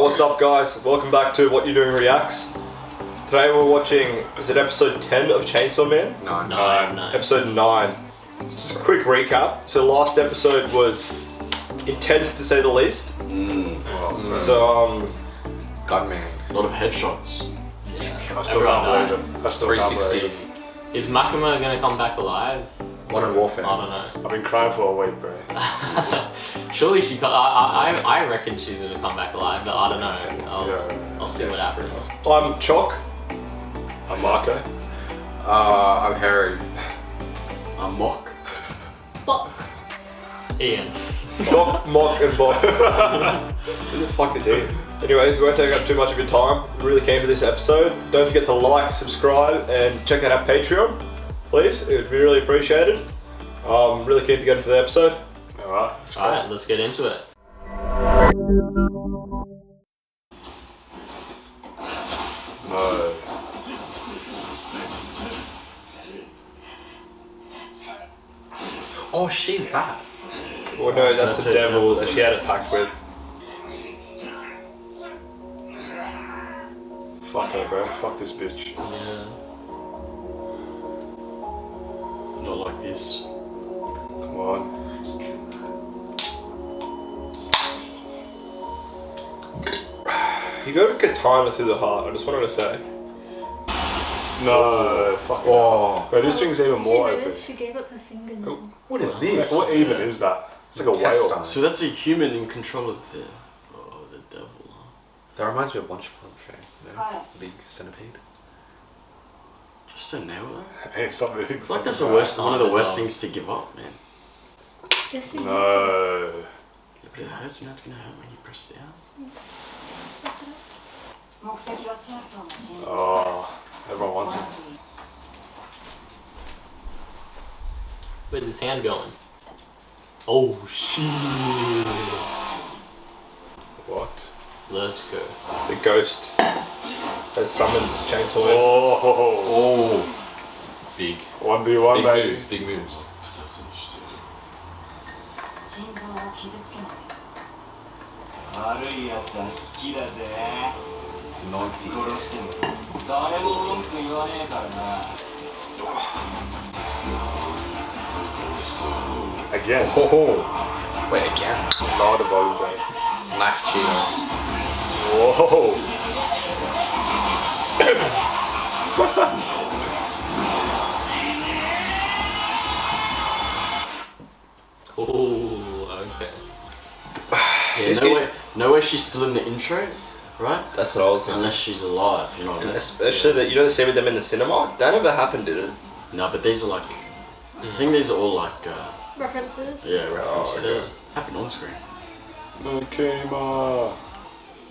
What's up, guys? Welcome back to What You Doing Reacts. Today we're watching, is it episode 10 of Chainsaw Man? Nine. Episode 9. Just a quick recap. So last episode was intense to say the least. So, Gunman. A lot of headshots. Yeah. I still can't believe it. I still can't 360. believe it. Is MAKIMA gonna come back alive? Modern Warfare. I don't know. I've been crying for a week, bro. Surely she. I reckon she's gonna come back alive, but I don't know. I'll see what happens. I'm Choc. I'm Marco. I'm Harry. I'm Mock. Fuck. Ian. Choc, Mock, and Bob. Who the fuck is he? Anyways, we won't take up too much of your time. We really came for this episode. Don't forget to like, subscribe, and check out our Patreon, please. It would be really appreciated. Really keen to get into the episode. Alright. Alright, let's get into it. No. Oh, she's that. Well, no, that's That's the her devil devil. that she had it packed with. Fuck her, bro. Fuck this bitch. Yeah. Not like this. Come on. You got a katana through the heart, I just wanted to say. No. Fuck Oh. Bro, this thing's even more She open. did. She gave up her finger. now. What is this? What even is that? It's like a Test whale. stone. So that's a human in control of the devil. That reminds me of Lunch Punch, no? Big centipede. Just a nail. Hey, something. I feel like that's the worst. One of the worst things to give up, man. Yes, it is. No. Yeah, but it hurts, and that's gonna hurt when you press it down. Oh, everyone wants it. Where's his hand going? Oh shit. What? Let's go. The ghost has summoned Chainsaw Man. Oh. Big. 1v1, Big baby. moves, big moves. Naughty. Again. Oh. Wait, again. Lower the volume, bro. Knife cheater. Whoa. Oh, okay. Yeah, no way she's still in the intro, right? That's what I was saying. Unless she's alive, you know what I And mean? especially that, you know, the scene with them in the cinema? That never happened, did it? No, but these are like, I think these are all like, References. yeah, references. okay. Happen on screen. MAKIMA.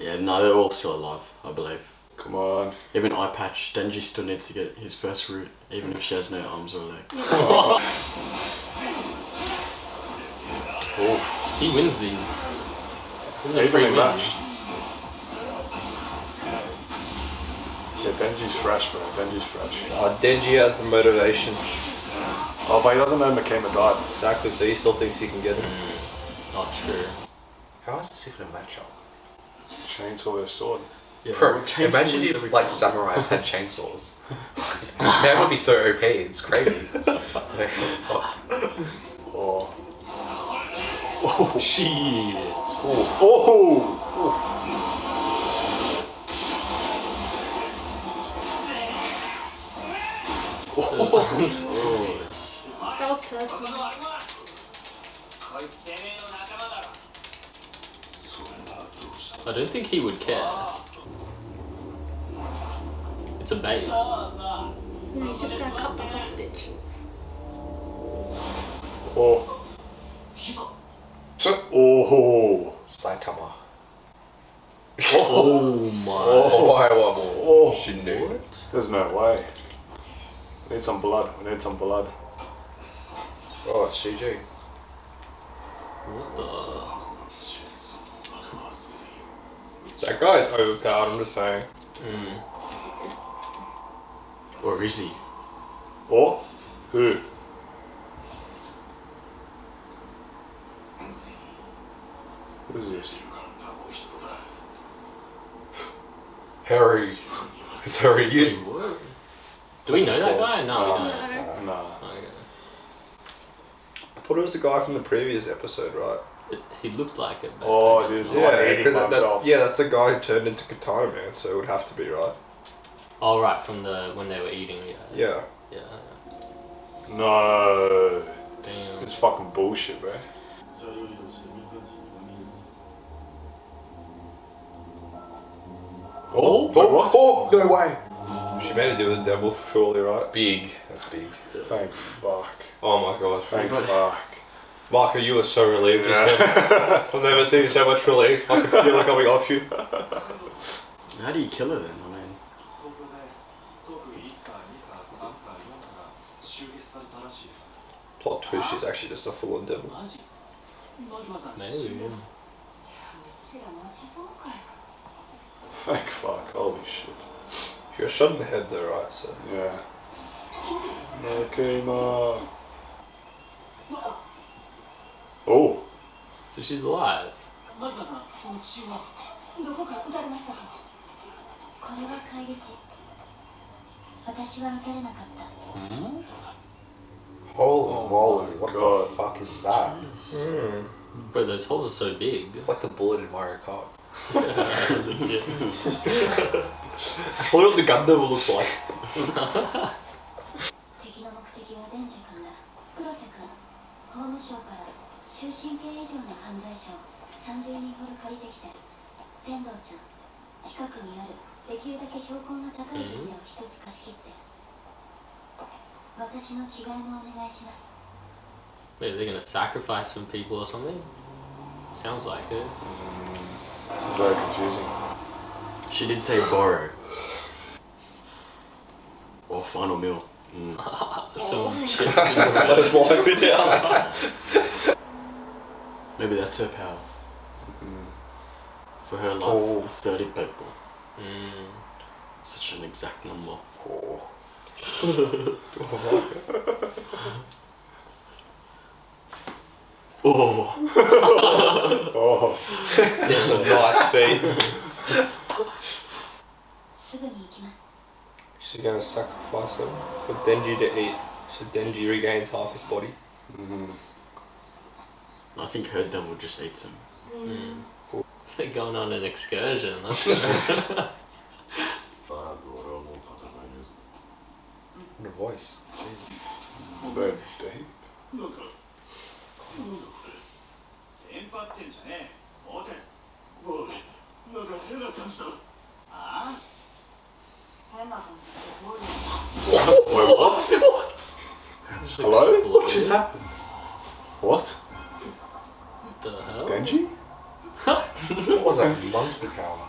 Yeah, no, they're all still alive, I believe. Come on. Even Eye Patch, Denji still needs to get his first root, even if she has no arms or legs. Oh. He wins these. This is a Evenly free win. matched. Yeah, Denji's fresh, bro. Denji's fresh. Denji has the motivation. Oh, but he doesn't know MAKIMA died. Exactly, so he still thinks he can get it. Not sure. How is this even a matchup? Chainsaw with a sword. Yeah, Bro, chainsaw imagine wins if every like time. samurais had chainsaws. That would be so OP. It's crazy. Like, fuck. Oh. Oh, shit. Oh. Oh. That was personal. I don't think he would care. It's a bait. No, he's just gonna cut the hostage. Oh. So, Oh. Saitama. Oh my. Oh, why one more? Oh. Shindu. There's no way. We need some blood. We need some blood. Oh, it's GG. What the? That guy's overpowered, I'm just saying. Or is he? Or? Who? Who's this? Harry. It's Harry Wait, Yin. what? Do we know that guy? No, we don't. No. Nah. Okay. I thought it was the guy from the previous episode, right? He looked like it. But Oh, I guess it is not. the one eating 'cause by that, himself. yeah, that's the guy who turned into Katana Man, so it would have to be right. Oh, right, from when they were eating. Yeah. Yeah. No. Damn. It's fucking bullshit, bro. Oh, what? Oh, no way. She made a deal with the devil, surely, right? Big. That's big. Thank fuck. Oh my god. Thank fuck. Marco, you were so relieved just then. Yeah. I've never seen so much relief. I can feel it coming off you. How do you kill her then? I mean, Plot twist, she's actually just a full-on devil. Maybe. Thank fuck. Holy shit. She was shot in the head though, right? So. Yeah. MAKIMA. Oh. So she's alive. これは怪撃。私は撃たれなかった。 Holy moly, what God. the fuck is that? Bro, those holes are so big. It's like the bullet in Mario Kart. Legit. I wonder what the gun devil looks like. 敵の目的はデンジ君だ。黒瀬君、法務省から終身刑以上の犯罪者を30人ほど借りてきて。天道ちゃん、近くにあるできるだけ標高が高い部屋を一つ貸し切って。私の着替えもお願いします。 Wait, are they gonna sacrifice some people or something? Sounds like it. This is very confusing. she did say borrow. Or final meal. Mm. Some chips. Most likely, yeah. Maybe that's her power. For her life, Oh. 30 people. Mm. Such an exact number. Oh. Oh, Oh. That's a nice feat. すぐに行きます。 She's gonna sacrifice him for Denji to eat, so Denji regains half his body. I think her devil just eats him. They're going on an excursion. Let's go. What a voice. Jesus. Very deep. テンパってんじゃねえ。おて。おい、なんか変な感じだ。ああ？変な感じでどういう Wait, what? Hello? What just happened? What? The hell? Denji? What was that monkey power?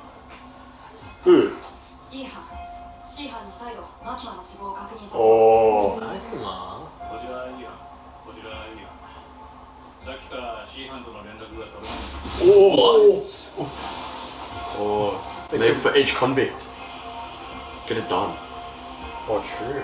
Who? いい班、C 班に再度、マキマの死亡を確認させ Oh. MAKIMA? こちらいいや。こちらいいや。さっきから C 班との連絡が取れない。 Oh. Or maybe for each convict. Get it done. Oh, true.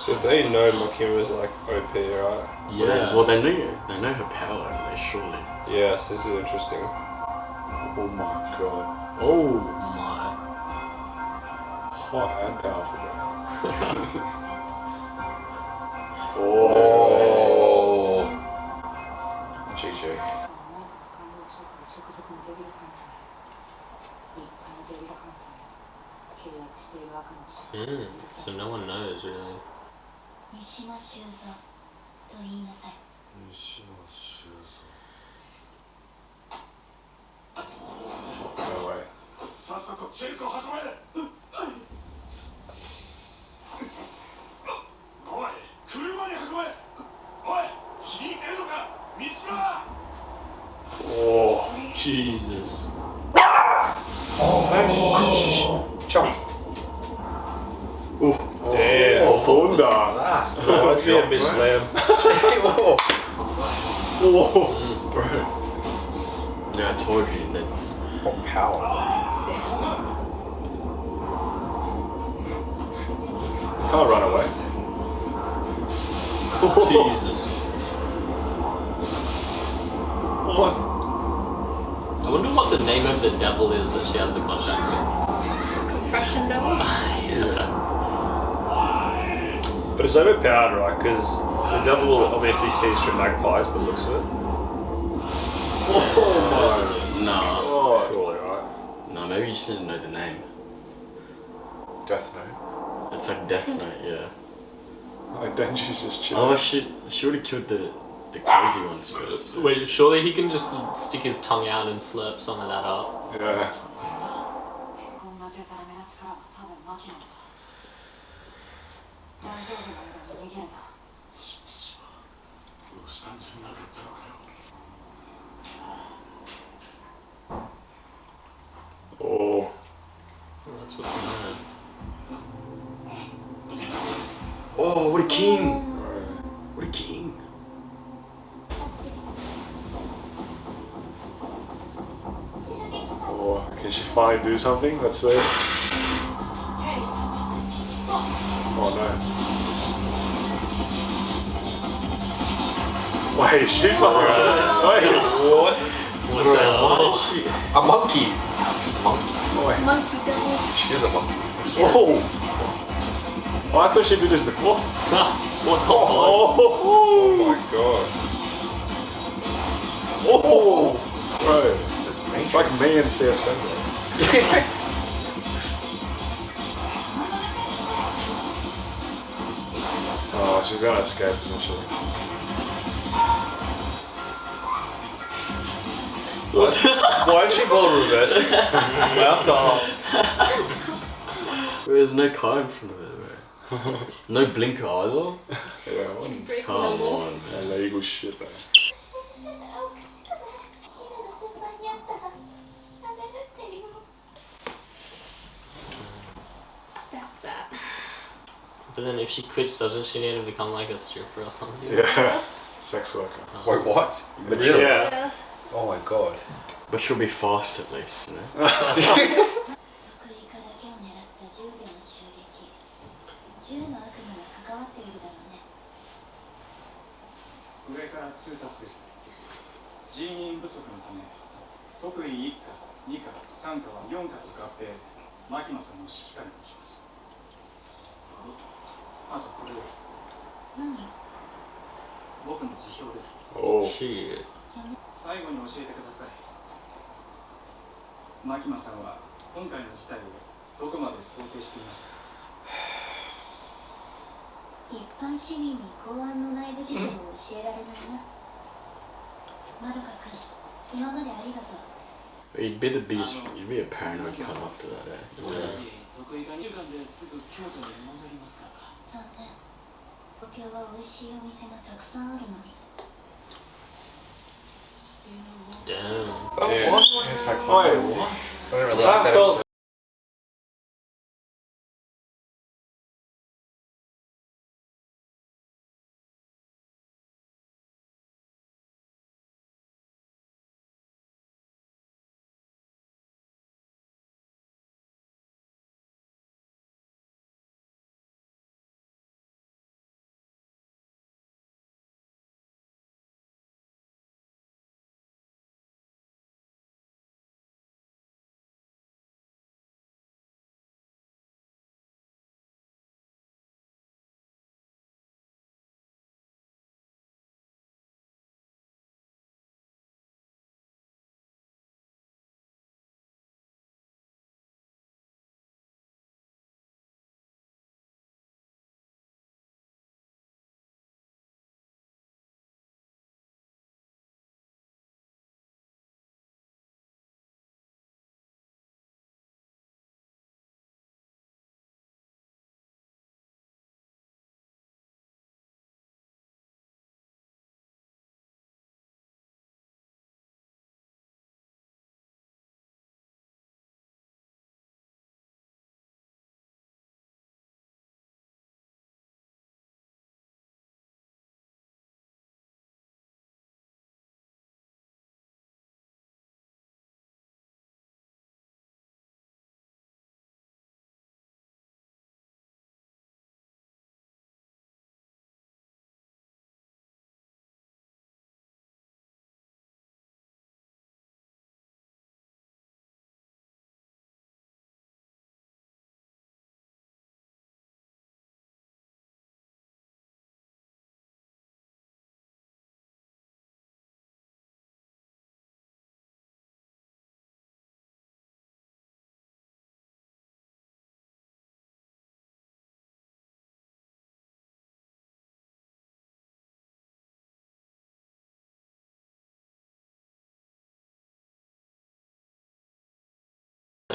So they know Makima is like OP, right? Yeah. Well, they know her power, don't they, surely. Yes, this is interesting. Oh my god. Oh my. Hot and powerful, bro. Oh. Oh. GG. 契約している赤の人 Mm. So no one knows really. 三島修造と言いなさい。 No way. さっさとチェイスを運べ。おい、車に運べ。おい、聞いてるのか、三島。 Oh. Jesus. Jump. Damn. Oh, Honda. Ah. Reminds me of Miss Lamb. Oh. Bro. Yeah, I told you that. What power? Can't run away. Jesus. What? I wonder what the name of the devil is that she has the contract with. Compression devil. Yeah. But it's overpowered, right? Because the devil obviously sees through magpies, but looks at it. No. Oh, surely, right? No, maybe you just didn't know the name. Death Note. It's like Death Note, yeah. Like then she's just chilling. Oh shit, she would have killed the crazy ones first. Wait, surely he can just stick his tongue out and slurp some of that up. Yeah. こんな手から目立つから多分マキマ大丈夫な間に逃げるなどうしたんじゃなかったのかよ Oh. That's what I know. Oh, what a king! What a king! Oh, can she finally do something? Let's see. Oh no. Wait, she fucking. Wait, what? What the hell? A monkey. She's a monkey. Wait. Monkey devil. She is a monkey. Oh! Oh, I thought she'd do this before. What the fuck? Oh my god. Oh! Bro, This is it's like me and CS Fender. Oh, she's gonna escape eventually. What? Why did she bother reversing? I have to ask. There's no car in front of it, bro. No blinker either. Yeah, what Breaking the Come law. on, man. illegal shit, man. That's that. But then if she quits, doesn't she need to become like a stripper or something? Yeah, sex worker. Wait, what? But Really? Yeah. Yeah. Oh my god. But she'll be fast at least, you know? 得意化だけを狙った銃での襲撃銃の悪夢が関わっているだろうね上から通達です人員不足のため特に1課2課3課は4課と合併マキマさんの指揮下にしますあとこれを何僕の辞表です Oh. Shit. 最後に教えてくださいマキマさんは今回の事態をどこまで想定していました一般市民に公安の内部事情を教えられないなまどか君今までありがとう You'd be the biggest, you'd be a paranoid cunt after that, eh? 僕たち得意が2週間ですぐ京都に戻りますからそうね東京は美味しいお店がたくさんあるのに Damn. Oh, Yeah. what? Wait, what? I didn't really like I that felt episode.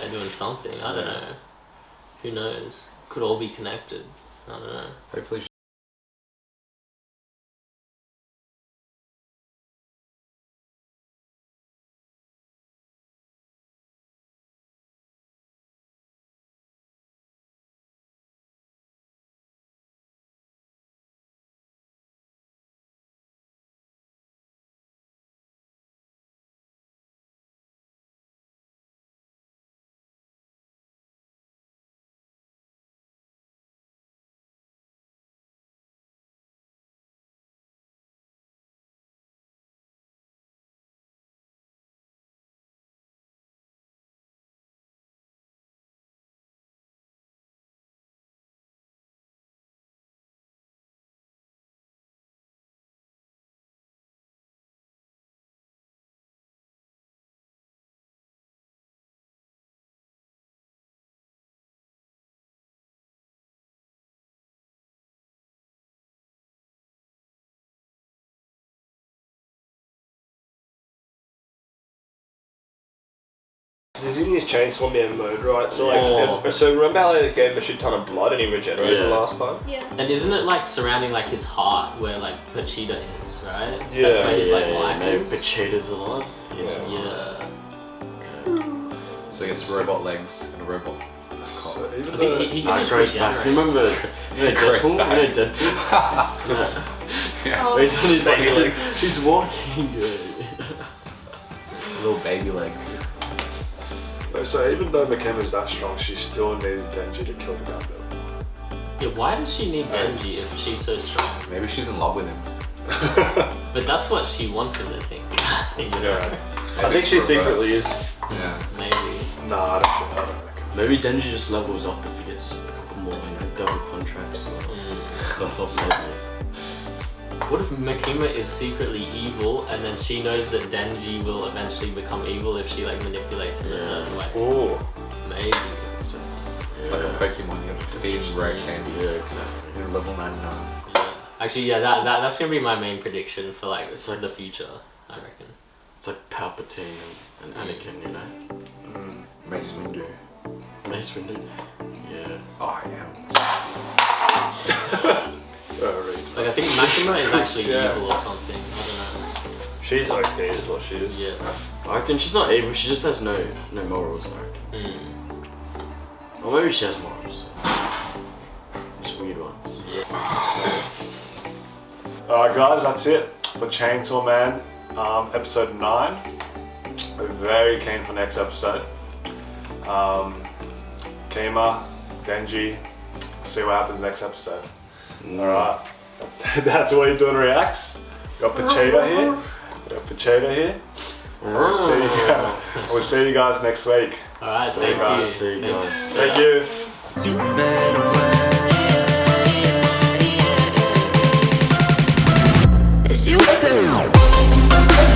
They're doing something. I don't know. Who knows? Could all be connected. I don't know. Hopefully. He's in his Chainsaw Man mode, right? So like, Oh. so remember how they gave him a shit ton of blood and he regenerated Yeah. last time? Yeah. And isn't it like surrounding like his heart where like Vegeta is, right? Yeah, That's where his like life maybe is. Vegeta's alive. Yeah. Yeah. So he gets robot legs and a robot. So even I though think he Nah, can just grows back. regenerate. You remember Grows Deadpool? back. You know Deadpool? Yeah. Oh, He's on his Baby like, legs. he's walking. Little baby legs. so even though MAKIMA's that strong, she still needs Denji to kill the Gundam. Yeah, why does she need Denji if she's so strong? Maybe she's in love with him. But that's what she wants him to think. You know? Yeah. I think it's she reversed. secretly is. Yeah. Maybe. Nah, I don't reckon. Maybe Denji just levels up if he gets a couple more, double contracts. Or something. What if Makima is secretly evil and then she knows that Denji will eventually become evil if she like manipulates him a certain way? Ooh. Maybe. So, It's like a Pokemon, you have to feed him rare candies. Yeah, exactly. In level 99. Yeah. Actually, yeah, that's gonna be my main prediction for like It's like- the future. I reckon. It's like Palpatine and Anakin, you know? Mace Windu. Mace Windu. Yeah. Oh, yeah. Like I think Makima is actually Yeah. evil or something. I She's OP is what she is. don't know. I reckon she's not evil, she just has no morals, I reckon. Yeah. Or maybe she has morals. Just weird ones. Alright guys, that's it for Chainsaw Man episode 9. We're very keen for next episode. Kima, Denji, see what happens next episode. Alright, that's what you're doing reacts. Got Potato here. We'll see you guys next week. Alright, See you thank you. guys. See you guys. Thank you. You fade away as you fade.